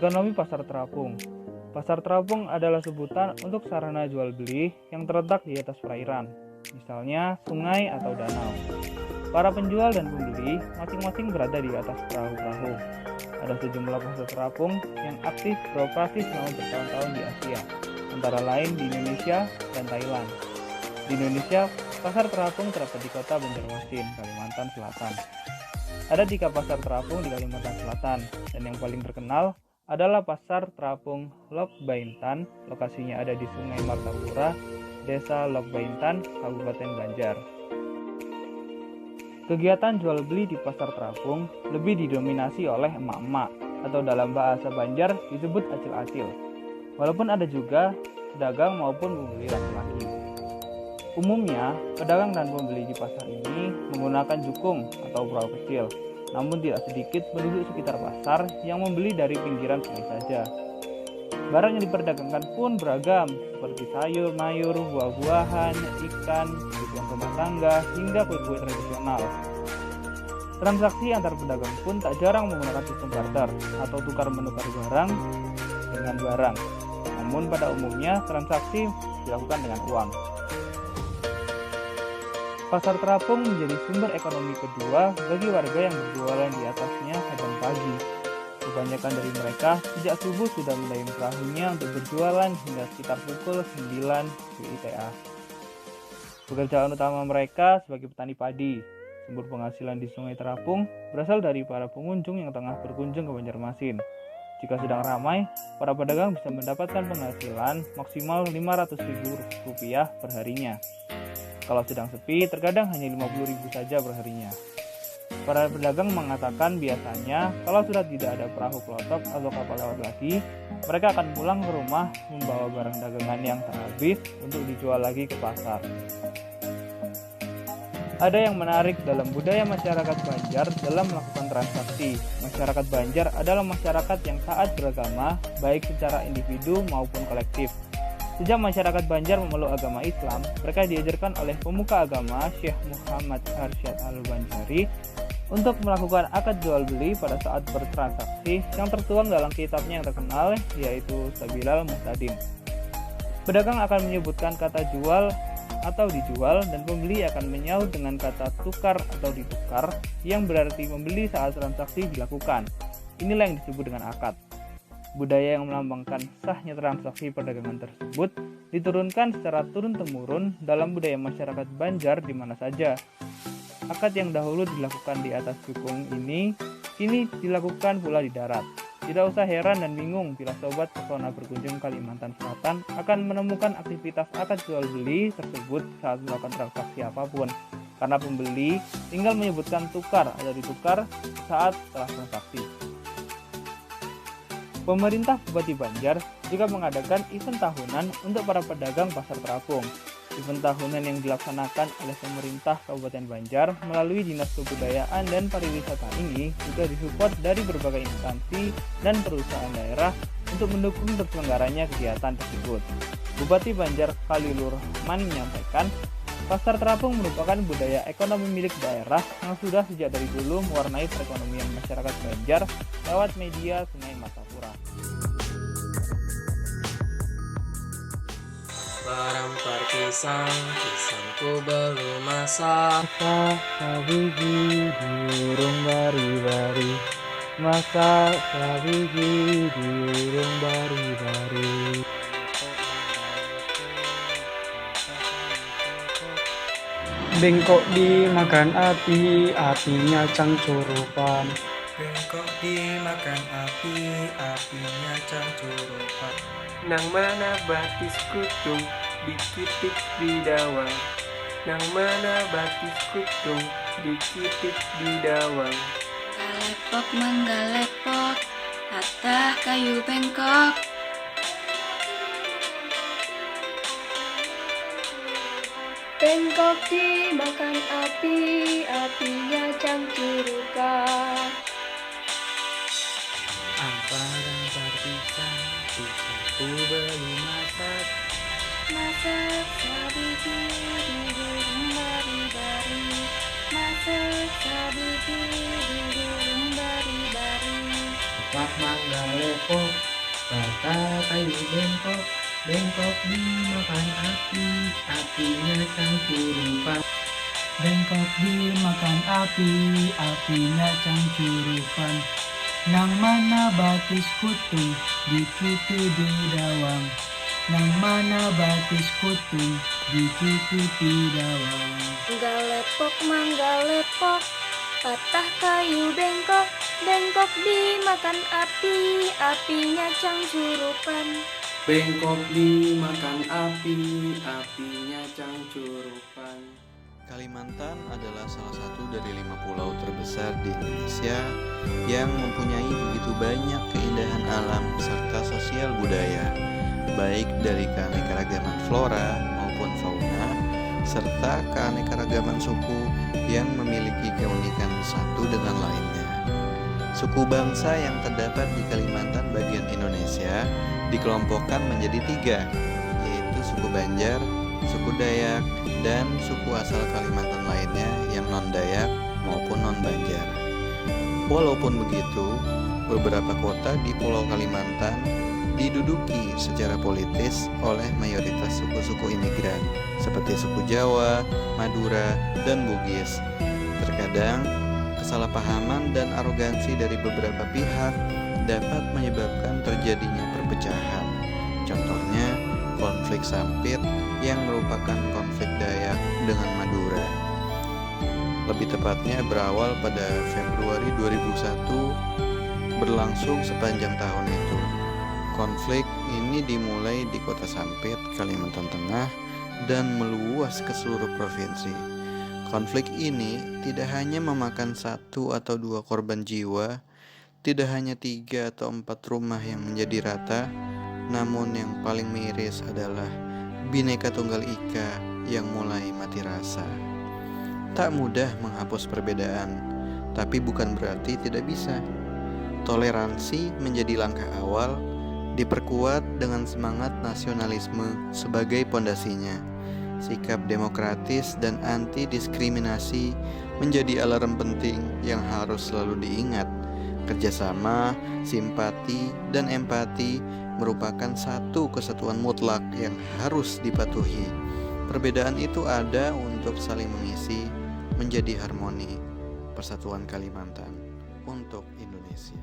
Ekonomi pasar terapung. Pasar terapung adalah sebutan untuk sarana jual beli yang terletak di atas perairan, misalnya sungai atau danau. Para penjual dan pembeli masing-masing berada di atas perahu-perahu. Ada sejumlah pasar terapung yang aktif beroperasi selama bertahun-tahun di Asia, antara lain di Indonesia dan Thailand. Di Indonesia, pasar terapung terdapat di kota Banjarmasin, Kalimantan Selatan. Ada 3 pasar terapung di Kalimantan Selatan, dan yang paling terkenal adalah Pasar Terapung Lok Baintan, lokasinya ada di Sungai Martapura, Desa Lok Baintan, Kabupaten Banjar. Kegiatan jual beli di pasar terapung lebih didominasi oleh emak-emak, atau dalam bahasa Banjar disebut acil-acil. Walaupun ada juga pedagang maupun pembeli laki-laki. Umumnya, pedagang dan pembeli di pasar ini menggunakan jukung atau perahu kecil, namun tidak sedikit penduduk sekitar pasar yang membeli dari pinggiran sungai saja. Barang yang diperdagangkan pun beragam, seperti sayur, mayur, buah-buahan, ikan, kebutuhan rumah tangga, hingga kue-kue tradisional. Transaksi antar pedagang pun tak jarang menggunakan sistem barter atau tukar-menukar barang dengan barang. Namun pada umumnya transaksi dilakukan dengan uang. Pasar terapung menjadi sumber ekonomi kedua bagi warga yang berjualan di atasnya saban pagi. Kebanyakan dari mereka sejak subuh sudah mulai perahunya untuk berjualan hingga sekitar pukul 9 WITA. Pekerjaan utama mereka sebagai petani padi. Sumber penghasilan di Sungai Terapung berasal dari para pengunjung yang tengah berkunjung ke Banjarmasin. Jika sedang ramai, para pedagang bisa mendapatkan penghasilan maksimal Rp500.000 perharinya. Kalau sedang sepi, terkadang hanya Rp50.000 saja perharinya. Para pedagang mengatakan biasanya kalau sudah tidak ada perahu pelotok atau kapal lewat lagi, mereka akan pulang ke rumah membawa barang dagangan yang tak habis untuk dijual lagi ke pasar. Ada yang menarik dalam budaya masyarakat Banjar dalam melakukan transaksi. Masyarakat Banjar adalah masyarakat yang taat beragama, baik secara individu maupun kolektif. Sejak masyarakat Banjar memeluk agama Islam, mereka diajarkan oleh pemuka agama Syekh Muhammad Arsyad Al-Banjari untuk melakukan akad jual beli pada saat bertransaksi yang tertuang dalam kitabnya yang terkenal, yaitu Sabilal Muhtadin. Pedagang akan menyebutkan kata jual atau dijual, dan pembeli akan menyaut dengan kata tukar atau ditukar, yang berarti membeli saat transaksi dilakukan. Inilah yang disebut dengan akad. Budaya yang melambangkan sahnya transaksi perdagangan tersebut diturunkan secara turun-temurun dalam budaya masyarakat Banjar di mana saja. Akad yang dahulu dilakukan di atas jukung ini kini dilakukan pula di darat. Tidak usah heran dan bingung bila sobat pesona berkunjung Kalimantan Selatan akan menemukan aktivitas akad jual beli tersebut saat melakukan transaksi apapun, karena pembeli tinggal menyebutkan tukar atau ditukar saat setelah transaksi. Pemerintah Bupati Banjar juga mengadakan event tahunan untuk para pedagang pasar terapung. Event tahunan yang dilaksanakan oleh pemerintah Kabupaten Banjar melalui Dinas Kebudayaan dan Pariwisata ini juga disupport dari berbagai instansi dan perusahaan daerah untuk mendukung terselenggaranya kegiatan tersebut. Bupati Banjar Khalilur Rahman menyampaikan, pasar terapung merupakan budaya ekonomi milik daerah yang sudah sejak dari dulu mewarnai perekonomian masyarakat Banjar lewat media Sungai Martapura. Berampar pisangku belum masak. Masak biji diurung bari-bari, masak biji diurung bari-bari. Bengkok dimakan api, apinya cangcurupan. Bengkok dimakan api, apinya cangcurupan. Nang mana batis kutung, dikitik bidawang. Nang mana batis kutung, dikitik bidawang. Galepok menggalepok, atah kayu bengkok. Bengkok dimakan api, apinya cangcurukan. Ampar-ampar pisangku belum masak. Masak sabiji diurung bari-bari, masak sabiji diurung bari-bari. Mak manggalep lepok, patah kayu bengkok, bengkok dimakan api, apinya cangcurupan. Bengkok dimakan api, apinya cangcurupan. Nang mana batis kutung, dikitu di dawang. Nang mana batis kutung, dikitu di dawang. Mangga lepok, patah kayu bengkok, bengkok dimakan api, apinya cangcurupan. Bengkok dimakan api, apinya cangcurupan. Kalimantan adalah salah satu dari 5 pulau terbesar di Indonesia yang mempunyai begitu banyak keindahan alam serta sosial budaya, baik dari keanekaragaman flora maupun fauna, serta keanekaragaman suku yang memiliki keunikan satu dengan lainnya. Suku bangsa yang terdapat di Kalimantan bagian Indonesia dikelompokkan menjadi 3, yaitu suku Banjar, suku Dayak, dan suku asal Kalimantan lainnya yang non-Dayak maupun non-Banjar. Walaupun begitu, beberapa kota di Pulau Kalimantan diduduki secara politis oleh mayoritas suku-suku imigran seperti suku Jawa, Madura, dan Bugis. Terkadang, kesalahpahaman dan arogansi dari beberapa pihak dapat menyebabkan terjadinya perpecahan. Contohnya, konflik Sampit yang merupakan konflik Dayak dengan Madura. Lebih tepatnya berawal pada Februari 2001, berlangsung sepanjang tahun itu. Konflik ini dimulai di kota Sampit, Kalimantan Tengah, dan meluas ke seluruh provinsi. Konflik ini tidak hanya memakan 1 atau 2 korban jiwa, tidak hanya 3 atau 4 rumah yang menjadi rata, namun yang paling miris adalah Bhinneka Tunggal Ika yang mulai mati rasa. Tak mudah menghapus perbedaan, tapi bukan berarti tidak bisa. Toleransi menjadi langkah awal, diperkuat dengan semangat nasionalisme sebagai pondasinya. Sikap demokratis dan anti diskriminasi menjadi alarm penting yang harus selalu diingat. Kerjasama, simpati, dan empati merupakan satu kesatuan mutlak yang harus dipatuhi. Perbedaan itu ada untuk saling mengisi, menjadi harmoni. Persatuan Kalimantan untuk Indonesia.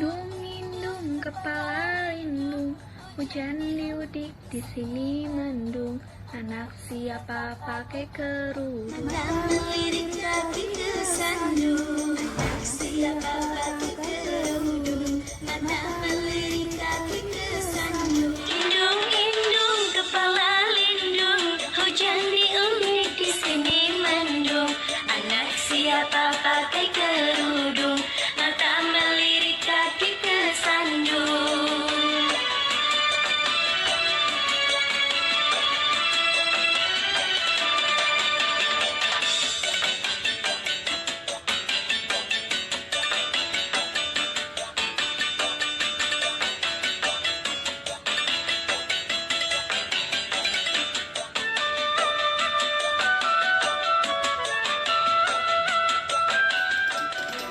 Dung lindung kepala lindung, hujan diudik di sini mendung. Anak siapa pakai kerudung? Melirik kaki ke sandung, siapa pakai kerudung? Mana melirik kaki ke sandung. Lindung lindung kepala lindung, hujan diudik di sini mendung. Anak siapa pakai kerudung? Mata melirik kaki ke sandung.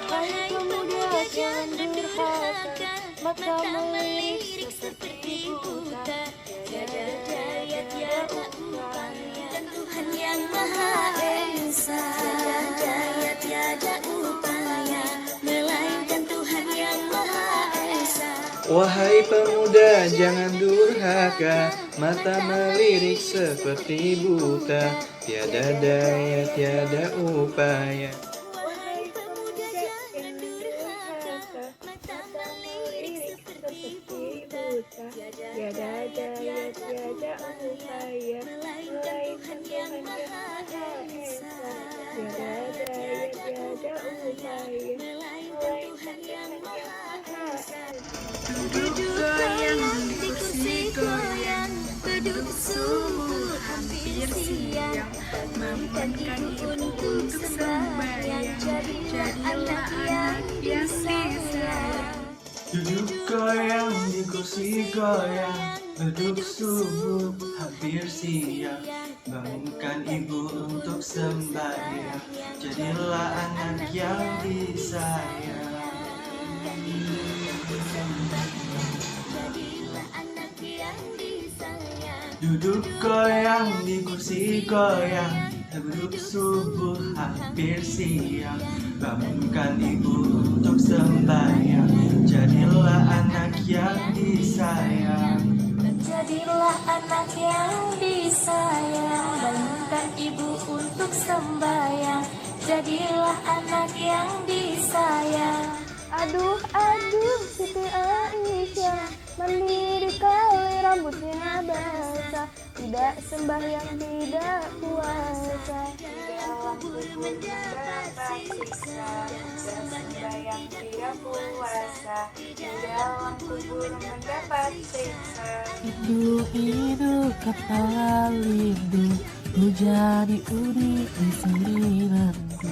Wahai pemuda jangan durhaka, mata melirik seperti buta. Tiada daya, tiada upaya, dan Tuhan yang Maha Esa. Tiada daya, tiada upaya, melainkan Tuhan yang Maha Esa. Wahai pemuda jangan durhaka, mata melirik seperti buta. Tiada daya, tiada upaya. Wahai pemuda jangan durhaka, mata melirik seperti buta. Tiada daya, tiada upaya, melainkan Tuhan yang Maha Esa. Tiada daya, tiada upaya, melainkan Tuhan yang Maha Esa. Duduk goyang di kursi goyang, duduk sumur hampir siang, makan ibu Duduk goyang di kursi goyang, duduk subuh hampir siang. Bangunkan ibu untuk sembahyang, jadilah anak yang disayang. Duduk goyang di kursi goyang, duduk subuh hampir siang. Bangunkan ibu untuk sembahyang, jadilah anak yang disayang. Jadilah anak yang disayang, bangunkan ibu untuk sembahyang. Jadilah anak yang disayang. Aduh, Siti Aisyah mandiri kali rambutnya basah, tidak sembahyang, tidak puasa. Dalam kubur mendapat siksa, tidak sembahyang, tidak puasa. Di dalam kubur mendapat siksa. Itu kepala lindung, ku jadi udik di sini nanti.